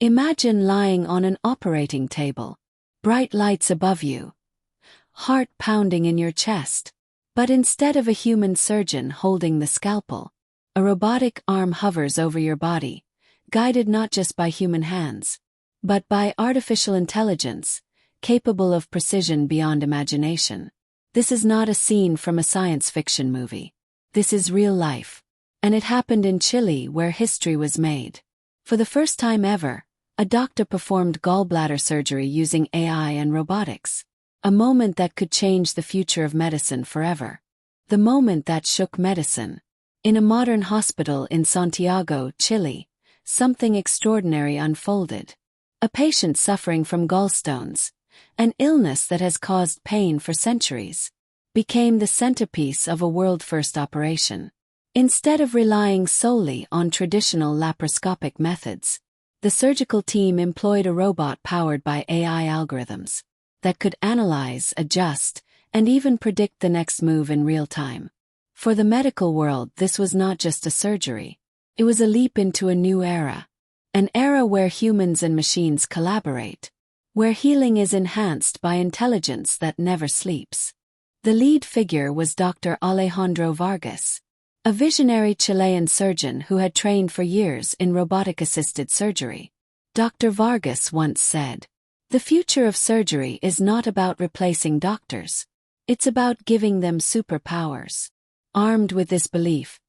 Imagine lying on an operating table. Bright lights above you. Heart pounding in your chest. But instead of a human surgeon holding the scalpel, a robotic arm hovers over your body, guided not just by human hands, but by artificial intelligence, capable of precision beyond imagination. This is not a scene from a science fiction movie. This is real life. And it happened in Chile, where history was made. For the first time ever, a doctor performed gallbladder surgery using AI and robotics. A moment that could change the future of medicine forever. The moment that shook medicine. In a modern hospital in Santiago, Chile, something extraordinary unfolded. A patient suffering from gallstones, an illness that has caused pain for centuries, became the centerpiece of a world-first operation. Instead of relying solely on traditional laparoscopic methods, the surgical team employed a robot powered by AI algorithms that could analyze, adjust, and even predict the next move in real time. For the medical world, this was not just a surgery. It was a leap into a new era. An era where humans and machines collaborate. Where healing is enhanced by intelligence that never sleeps. The lead figure was Dr. Alejandro Vargas, a visionary Chilean surgeon who had trained for years in robotic-assisted surgery. Dr. Vargas once said, "The future of surgery is not about replacing doctors. It's about giving them superpowers." Armed with this belief,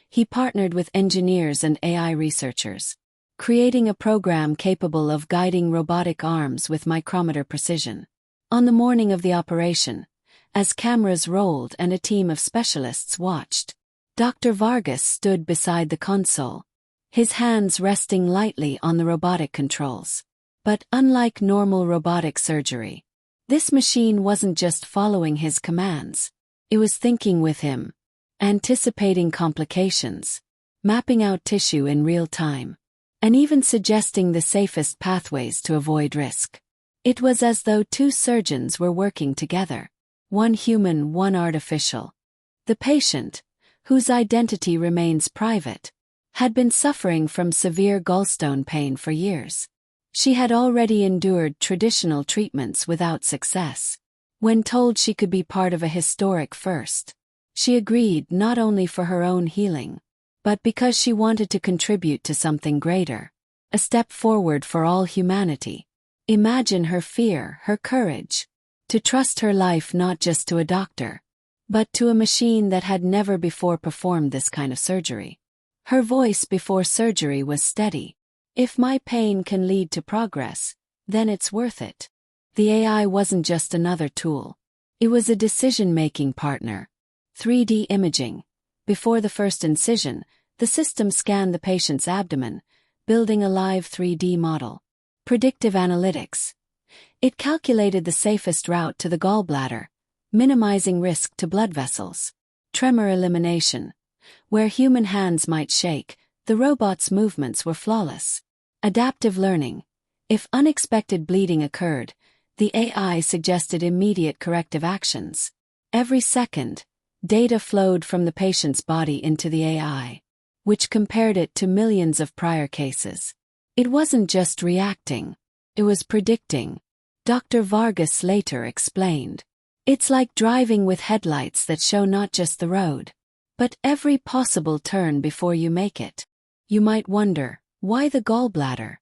he partnered with engineers and AI researchers, creating a program capable of guiding robotic arms with micrometer precision. On the morning of the operation, as cameras rolled and a team of specialists watched, Dr. Vargas stood beside the console, his hands resting lightly on the robotic controls. But unlike normal robotic surgery, this machine wasn't just following his commands. It was thinking with him, anticipating complications, mapping out tissue in real time, and even suggesting the safest pathways to avoid risk. It was as though two surgeons were working together, one human, one artificial. The patient, whose identity remains private, had been suffering from severe gallstone pain for years. She had already endured traditional treatments without success. When told she could be part of a historic first, she agreed, not only for her own healing, but because she wanted to contribute to something greater, a step forward for all humanity. Imagine her fear, her courage, to trust her life not just to a doctor, but to a machine that had never before performed this kind of surgery. Her voice before surgery was steady. "If my pain can lead to progress, then it's worth it." The AI wasn't just another tool. It was a decision-making partner. 3D imaging. Before the first incision, the system scanned the patient's abdomen, building a live 3D model. Predictive analytics. It calculated the safest route to the gallbladder, minimizing risk to blood vessels. Tremor elimination. Where human hands might shake, the robot's movements were flawless. Adaptive learning. If unexpected bleeding occurred, the AI suggested immediate corrective actions. Every second, data flowed from the patient's body into the AI, which compared it to millions of prior cases. It wasn't just reacting, it was predicting. Dr. Vargas later explained, "It's like driving with headlights that show not just the road, but every possible turn before you make it." You might wonder, why the gallbladder?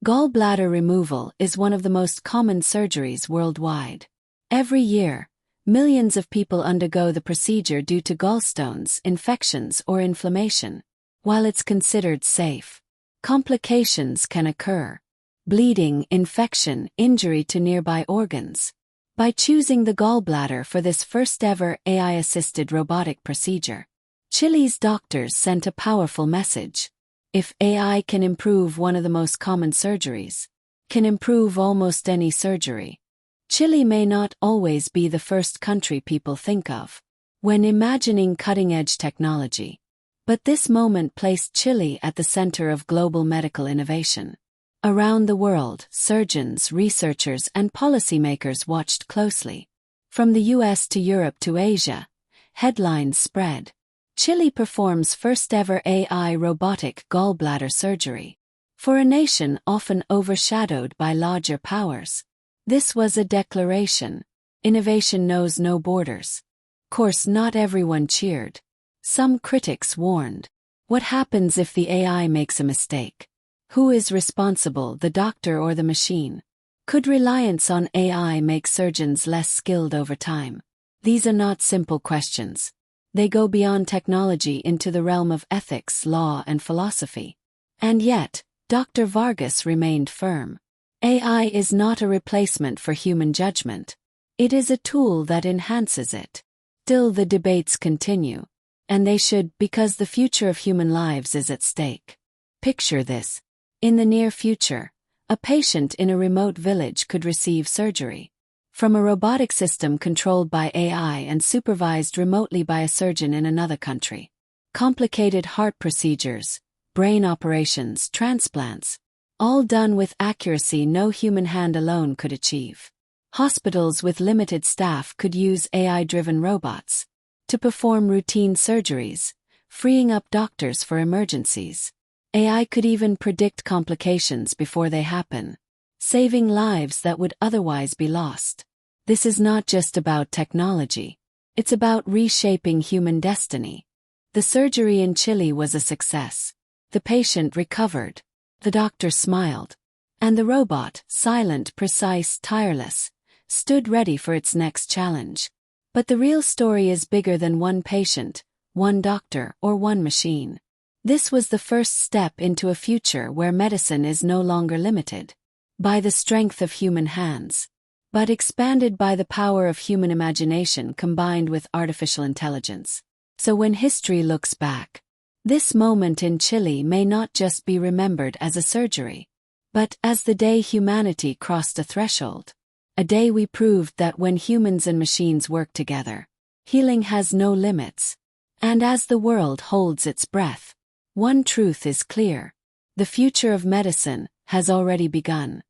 Gallbladder removal is one of the most common surgeries worldwide. Every year, millions of people undergo the procedure due to gallstones, infections, or inflammation. While it's considered safe, complications can occur. Bleeding, infection, injury to nearby organs. By choosing the gallbladder for this first-ever AI-assisted robotic procedure, Chile's doctors sent a powerful message. If AI can improve one of the most common surgeries, can improve almost any surgery, Chile may not always be the first country people think of when imagining cutting-edge technology. But this moment placed Chile at the center of global medical innovation. Around the world, surgeons, researchers, and policymakers watched closely. From the US to Europe to Asia, headlines spread. Chile performs first-ever AI robotic gallbladder surgery. For a nation often overshadowed by larger powers. This was a declaration. Innovation knows no borders. Of course, not everyone cheered. Some critics warned. What happens if the AI makes a mistake? Who is responsible, the doctor or the machine? Could reliance on AI make surgeons less skilled over time? These are not simple questions. They go beyond technology into the realm of ethics, law, and philosophy. And yet, Dr. Vargas remained firm. AI is not a replacement for human judgment. It is a tool that enhances it. Still, the debates continue. And they should, because the future of human lives is at stake. Picture this. In the near future, a patient in a remote village could receive surgery from a robotic system controlled by AI and supervised remotely by a surgeon in another country. Complicated heart procedures, brain operations, transplants, all done with accuracy no human hand alone could achieve. Hospitals with limited staff could use AI-driven robots to perform routine surgeries, freeing up doctors for emergencies. AI could even predict complications before they happen, saving lives that would otherwise be lost. This is not just about technology. It's about reshaping human destiny. The surgery in Chile was a success. The patient recovered. The doctor smiled. And the robot, silent, precise, tireless, stood ready for its next challenge. But the real story is bigger than one patient, one doctor, or one machine. This was the first step into a future where medicine is no longer limited by the strength of human hands, but expanded by the power of human imagination combined with artificial intelligence. So when history looks back, this moment in Chile may not just be remembered as a surgery, but as the day humanity crossed a threshold. A day we proved that when humans and machines work together, healing has no limits. And as the world holds its breath, one truth is clear. The future of medicine has already begun.